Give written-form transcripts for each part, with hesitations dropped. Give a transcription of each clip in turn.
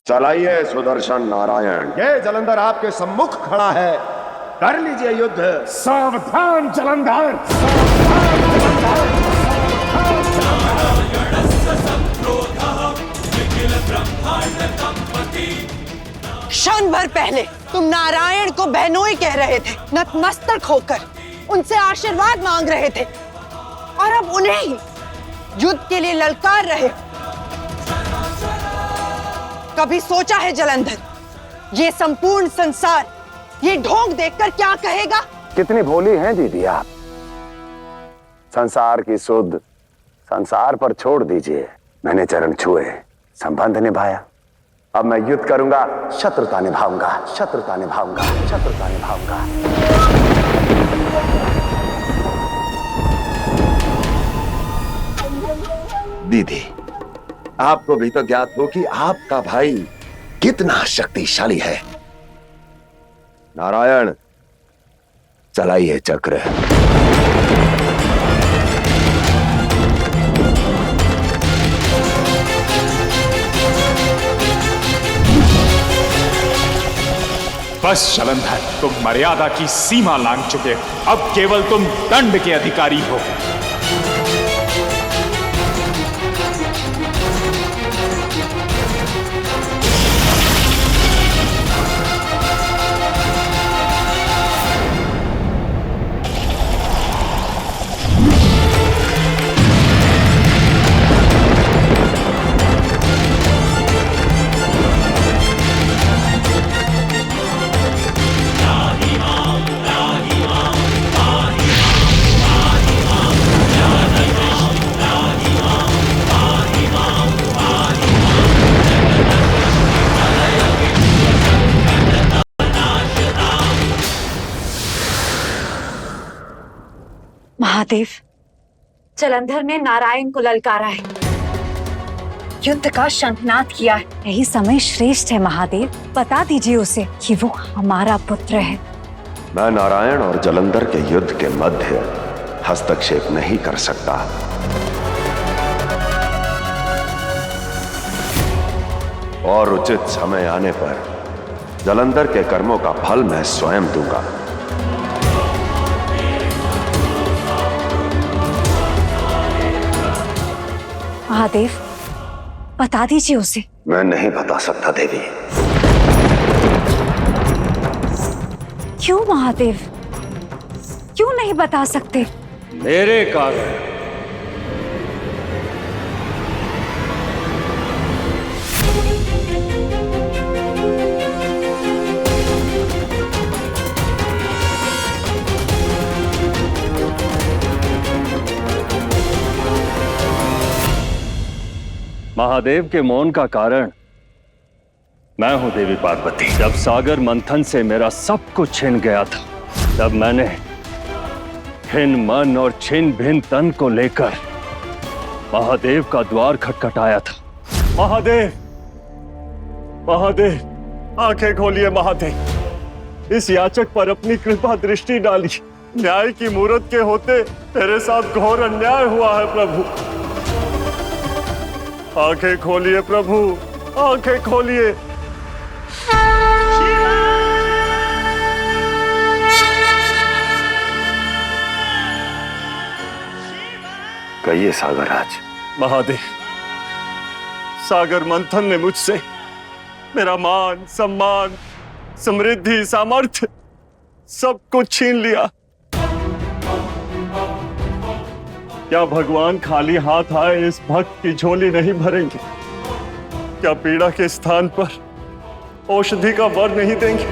चलाइए सुदर्शन नारायण। ये जलंधर आपके सम्मुख खड़ा है, कर लीजिए युद्ध। सावधान जलंधर, क्षण भर पहले तुम नारायण को बहनोई कह रहे थे, नतमस्तक होकर उनसे आशीर्वाद मांग रहे थे, और अब उन्हें ही युद्ध के लिए ललकार रहे। कभी सोचा है जलंधर, ये संपूर्ण संसार ये ढोंग देखकर क्या कहेगा? कितनी भोली हैं दीदी आप। संसार की सुध संसार पर छोड़ दीजिए। मैंने चरण छुए, संबंध निभाया, अब मैं युद्ध करूंगा, शत्रुता निभाऊंगा, शत्रुता निभाऊंगा, शत्रुता निभाऊंगा। दीदी, आपको भी तो ज्ञात हो कि आपका भाई कितना शक्तिशाली है। नारायण, चलाइए चक्र। बस जलंधर, तुम मर्यादा की सीमा लांघ चुके हो। अब केवल तुम दंड के अधिकारी हो। महादेव, जलंधर ने नारायण को ललकारा है, युद्ध का शंखनाद किया है। यही समय श्रेष्ठ है महादेव, बता दीजिए उसे कि वो हमारा पुत्र है। मैं नारायण और जलंधर के युद्ध के मध्य हस्तक्षेप नहीं कर सकता। और उचित समय आने पर जलंधर के कर्मों का फल मैं स्वयं दूंगा। महादेव, बता दीजिए उसे। मैं नहीं बता सकता देवी। क्यों महादेव, क्यों नहीं बता सकते? मेरे कारण। महादेव के मौन का कारण मैं हूं देवी पार्वती। जब सागर मंथन से मेरा सब कुछ छिन गया था, तब मैंने हिन मन और छिन भिन तन को लेकर महादेव का द्वार खटखटाया था। महादेव, महादेव, आंखें खोलिए महादेव। इस याचक पर अपनी कृपा दृष्टि डाली। न्याय की मूरत के होते तेरे साथ घोर अन्याय हुआ है प्रभु। आंखें खोलिए प्रभु, आंखें खोलिए। कहिए सागरराज। महादेव, सागर मंथन ने मुझसे मेरा मान, सम्मान, समृद्धि, सामर्थ्य सब कुछ छीन लिया। क्या भगवान खाली हाथ आए इस भक्त की झोली नहीं भरेंगे? क्या पीड़ा के स्थान पर औषधि का वर नहीं देंगे?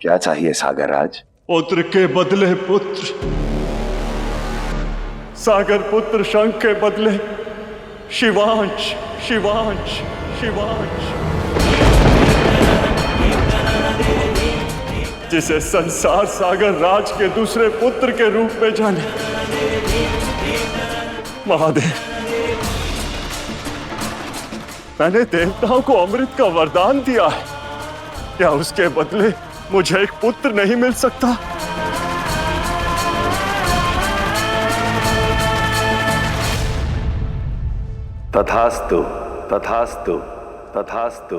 क्या चाहिए सागरराज? पुत्र के बदले पुत्र, सागर पुत्र शंख के बदले शिवांश, शिवांश, शिवांश, जिसे संसार सागर राज के दूसरे पुत्र के रूप में जाने। महादेव, मैंने देवताओं को अमृत का वरदान दिया है, क्या उसके बदले मुझे एक पुत्र नहीं मिल सकता? तथास्तु, तथास्तु, तथास्तु।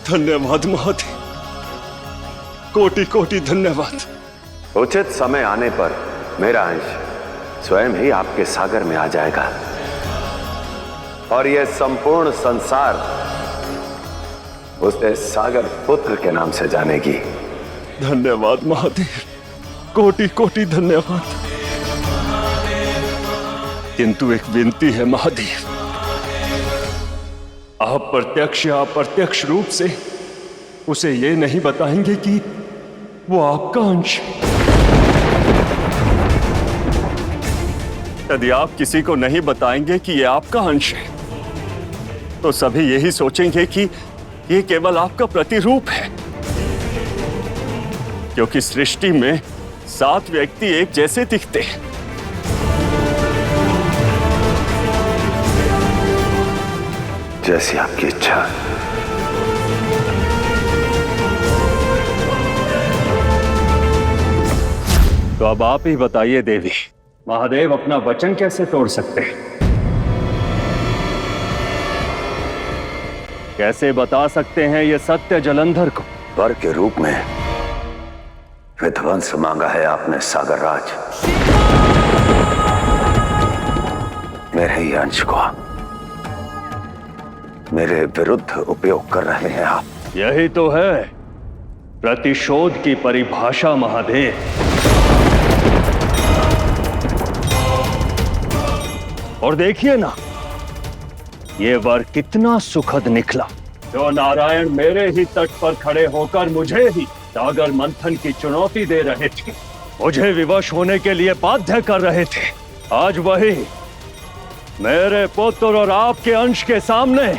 धन्यवाद महादेव, कोटि कोटि धन्यवाद। उचित समय आने पर मेरा अंश स्वयं ही आपके सागर में आ जाएगा और यह संपूर्ण संसार उसे सागर पुत्र के नाम से जानेगी। धन्यवाद महादेव, कोटि कोटि धन्यवाद। किंतु एक विनती है महादेव, आप प्रत्यक्ष या अप्रत्यक्ष रूप से उसे ये नहीं बताएंगे कि वो आपका अंश है। यदि आप किसी को नहीं बताएंगे कि ये आपका अंश है, तो सभी यही सोचेंगे कि ये केवल आपका प्रतिरूप है, क्योंकि सृष्टि में 7 व्यक्ति एक जैसे दिखते हैं। जैसी आपकी इच्छा। तो अब आप ही बताइए देवी, महादेव अपना वचन कैसे तोड़ सकते हैं? कैसे बता सकते हैं ये सत्य जलंधर को? वर के रूप में विध्वंस मांगा है आपने सागर राज। मेरे ही अंश को मेरे विरुद्ध उपयोग कर रहे हैं आप। यही तो है प्रतिशोध की परिभाषा महादेव। और देखिए ना, ये वर कितना सुखद निकला। जो नारायण मेरे ही तट पर खड़े होकर मुझे ही सागर मंथन की चुनौती दे रहे थे, मुझे विवश होने के लिए बाध्य कर रहे थे, आज वही मेरे पुत्र और आपके अंश के सामने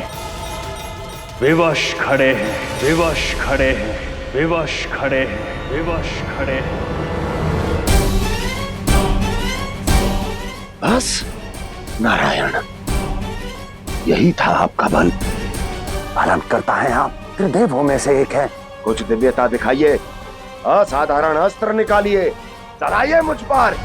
विवश खड़े हैं, विवश खड़े हैं, विवश खड़े हैं, विवश खड़े हैं। बस नारायण, यही था आपका बल। पालन करता है आप, त्रिदेवों में से एक है। कुछ दिव्यता दिखाइए, असाधारण अस्त्र निकालिए, चलाइए मुझ पर।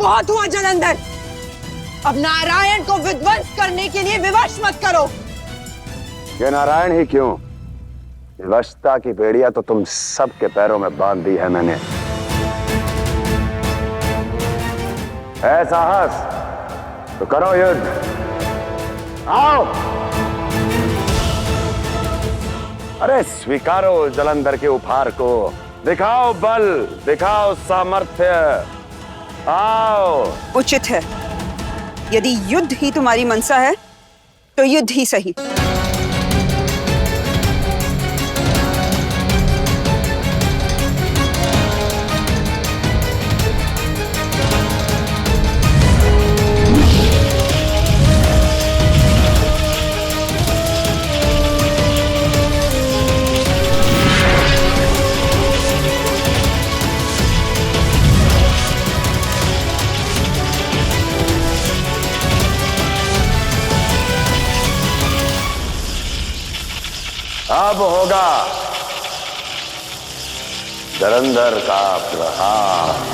बहुत हुआ जलंधर, अब नारायण को विध्वंस करने के लिए विवश मत करो। ये नारायण ही क्यों, विवशता की बेड़िया तो तुम सबके पैरों में बांध दी है मैंने। है साहस तो करो युद्ध, आओ। अरे स्वीकारो जलंधर के उपहार को, दिखाओ बल, दिखाओ सामर्थ्य, आओ। उचित है, यदि युद्ध ही तुम्हारी मनसा है तो युद्ध ही सही। अब होगा जलंधर का प्रहार।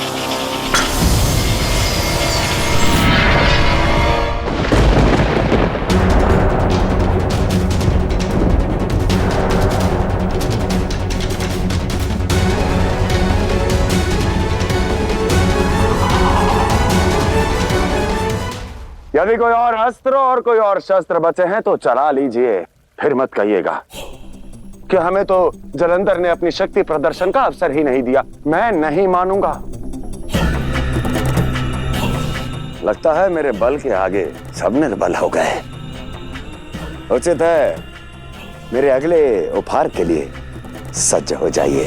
यदि कोई और अस्त्र और कोई और शस्त्र बचे हैं तो चला लीजिए, फिर मत कहिएगा कि हमें तो जलंधर ने अपनी शक्ति प्रदर्शन का अवसर ही नहीं दिया। मैं नहीं मानूंगा। लगता है मेरे बल के आगे सब निर्बल हो गए। उचित है मेरे अगले उपहार के लिए सज्ज हो जाइए।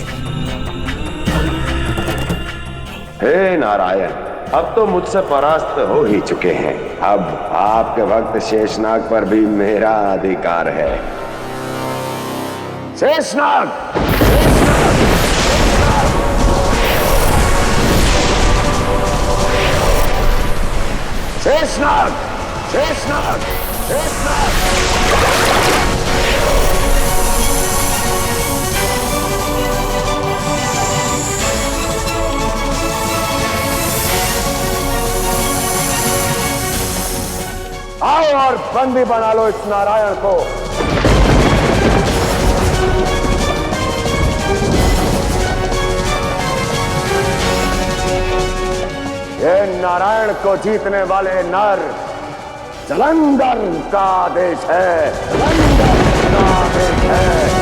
हे नारायण, अब तो मुझसे परास्त हो ही चुके हैं। अब आपके भक्त शेषनाग पर भी मेरा अधिकार है। शेषनाग, शेषनाग, शेषनाग, शेषनाग। आओ और बंदी बना लो इस नारायण को। ये नारायण को जीतने वाले नर जलंधर का आदेश है। जलंधर का आदेश है।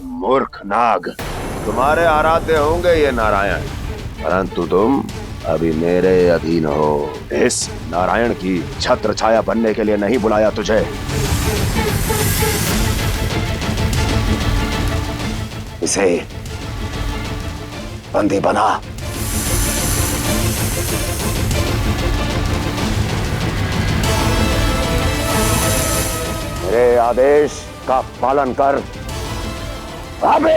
मूर्ख नाग, तुम्हारे आराध्य होंगे ये नारायण, परंतु तुम अभी मेरे अधीन हो। इस नारायण की छत्र छाया बनने के लिए नहीं बुलाया तुझे। इसे बंदी बना। मेरे आदेश का पालन कर। अभी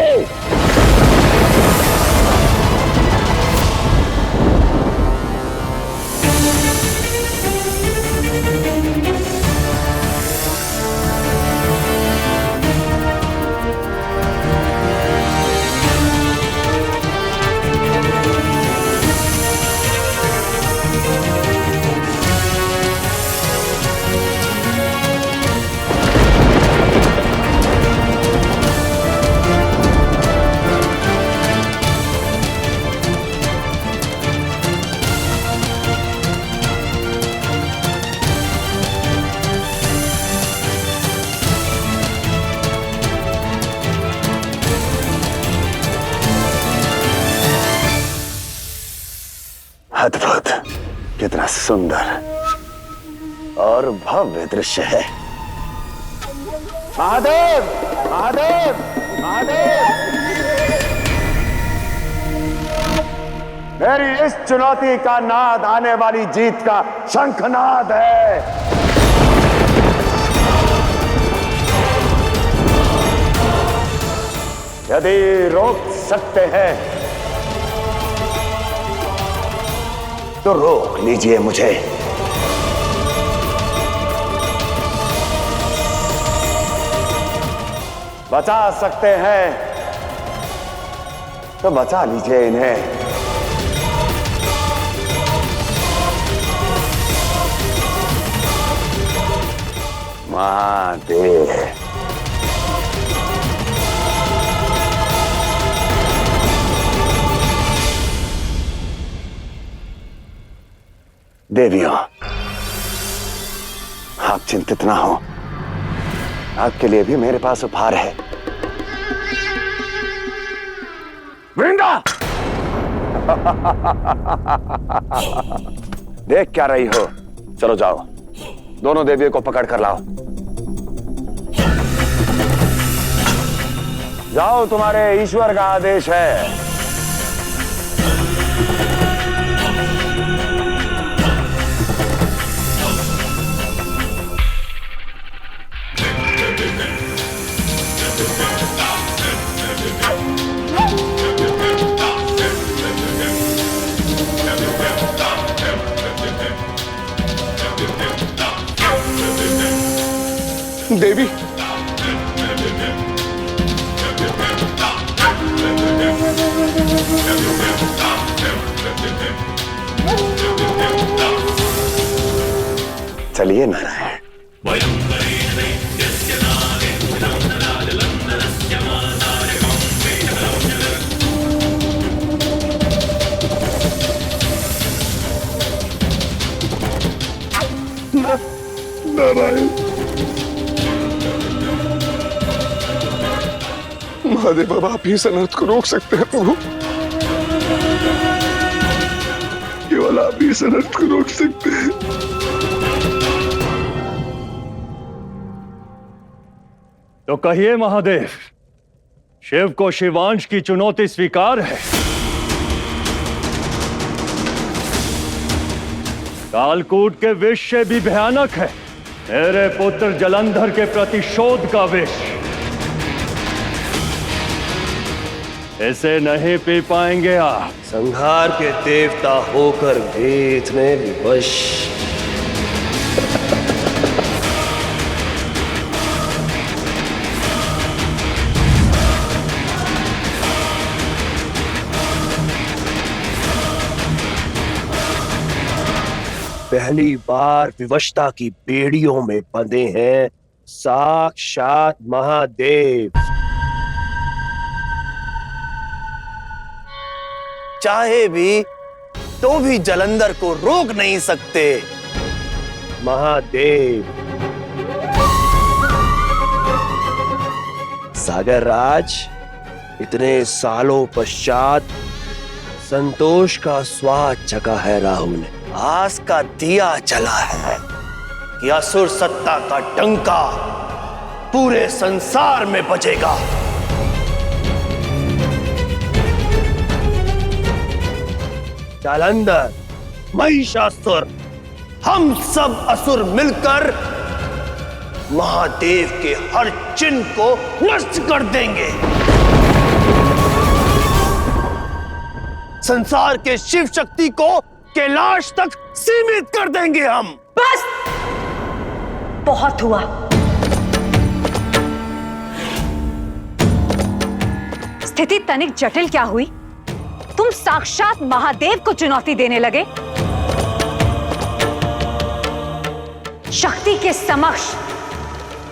अद्भुत, कितना सुंदर और भव्य दृश्य है। महादेव, महादेव, महादेव, मेरी इस चुनौती का नाद आने वाली जीत का शंखनाद है। यदि रोक सकते हैं तो रोक लीजिए मुझे। बचा सकते हैं तो बचा लीजिए इन्हें। महादेव, देवियों, आप चिंतित ना हो, आपके लिए भी मेरे पास उपहार है। वृंदा, देख क्या रही हो? चलो जाओ, दोनों देवियों को पकड़ कर लाओ। जाओ, तुम्हारे ईश्वर का आदेश है। देवी, चलिए नारायण। नारायण, महादेव बाबा, आप ही इस अनर्थ को रोक सकते हैं प्रभु। केवल आप ही इस अनर्थ को रोक सकते हैं। तो कहिए महादेव, शिव को शिवांश की चुनौती स्वीकार है? कालकूट के विष से भी भयानक है मेरे पुत्र जलंधर के प्रतिशोध का विष। इसे नहीं पी पाएंगे आप। संहार के देवता होकर भी इतने विवश। पहली बार विवशता की बेड़ियों में बंधे हैं साक्षात महादेव। चाहे भी तो भी जलंधर को रोक नहीं सकते महादेव। सागर राज, इतने सालों पश्चात संतोष का स्वाद चखा है राहुल ने। आस का दिया जला है कि असुर सत्ता का डंका पूरे संसार में बजेगा। जालंधर, महिषासुर, हम सब असुर मिलकर महादेव के हर चिन्ह को नष्ट कर देंगे। संसार के शिव शक्ति को कैलाश तक सीमित कर देंगे हम। बस, बहुत हुआ। स्थिति तनिक जटिल क्या हुई? तुम साक्षात महादेव को चुनौती देने लगे। शक्ति के समक्ष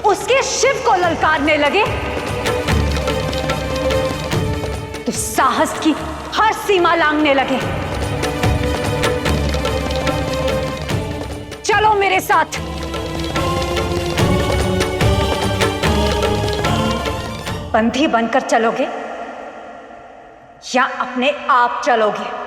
उसके शिव को ललकारने लगे। तो साहस की हर सीमा लांघने लगे। चलो मेरे साथ। बंधी बनकर चलोगे या अपने आप चलोगे?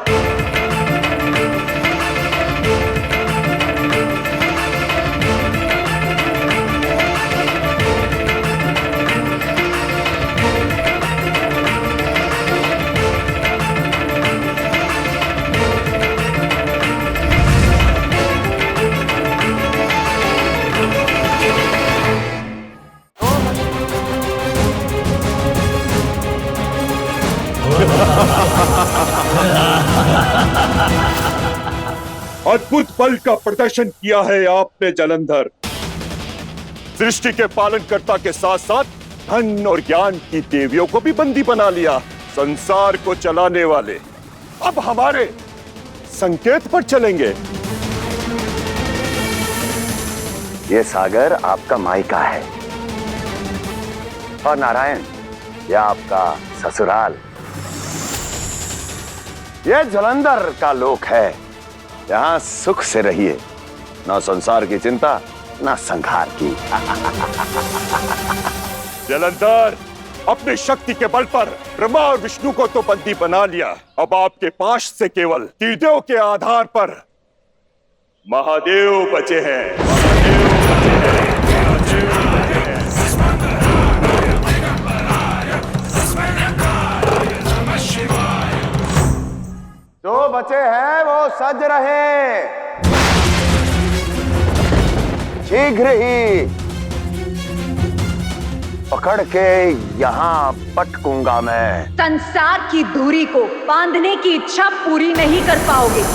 अद्भुत बल का प्रदर्शन किया है आपने जलंधर। सृष्टि के पालनकर्ता के साथ साथ धन और ज्ञान की देवियों को भी बंदी बना लिया। संसार को चलाने वाले अब हमारे संकेत पर चलेंगे। ये सागर आपका मायका है और नारायण यह आपका ससुराल। यह जलंधर का लोक है। यहां सुख से रहिए, ना संसार की चिंता ना संहार की। जलंधर, अपनी शक्ति के बल पर ब्रह्मा और विष्णु को तो बंदी बना लिया। अब आपके पास से केवल तीर्थों के आधार पर महादेव बचे हैं। महादेव बचे हैं। हैं वो सज रहे। शीघ्र ही पकड़ के यहाँ पटकूंगा मैं। संसार की दूरी को बांधने की इच्छा पूरी नहीं कर पाओगे।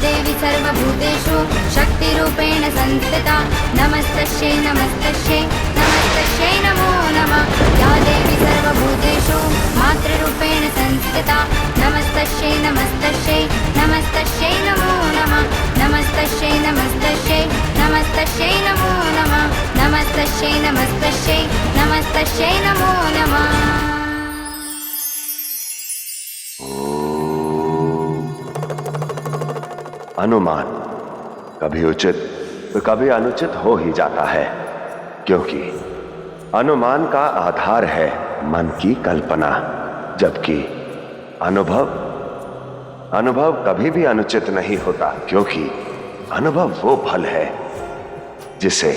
देवी सर्वभूतेषु शक्तिरूपेण संस्थिता नमस्तस्यै नमस्तस्यै नमस्तस्यै नमो नमः। या देवी सर्वभूतेषु मातृरूपेण संस्थिता नमस्तस्यै नमस्तस्यै नमस्तस्यै नमो नमः। नमस्तस्यै नमस्तस्यै नमस्तस्यै नमो नमः। नमस्तस्यै नमस्तस्यै नमस्तस्यै नमो नमः। अनुमान कभी उचित तो कभी अनुचित हो ही जाता है, क्योंकि अनुमान का आधार है मन की कल्पना, जबकि अनुभव कभी भी अनुचित नहीं होता, क्योंकि अनुभव वो फल है जिसे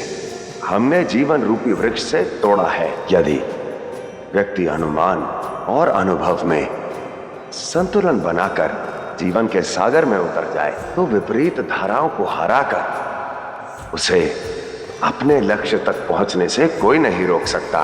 हमने जीवन रूपी वृक्ष से तोड़ा है। यदि व्यक्ति अनुमान और अनुभव में संतुलन बनाकर जीवन के सागर में उतर जाए तो विपरीत धाराओं को हराकर उसे अपने लक्ष्य तक पहुंचने से कोई नहीं रोक सकता।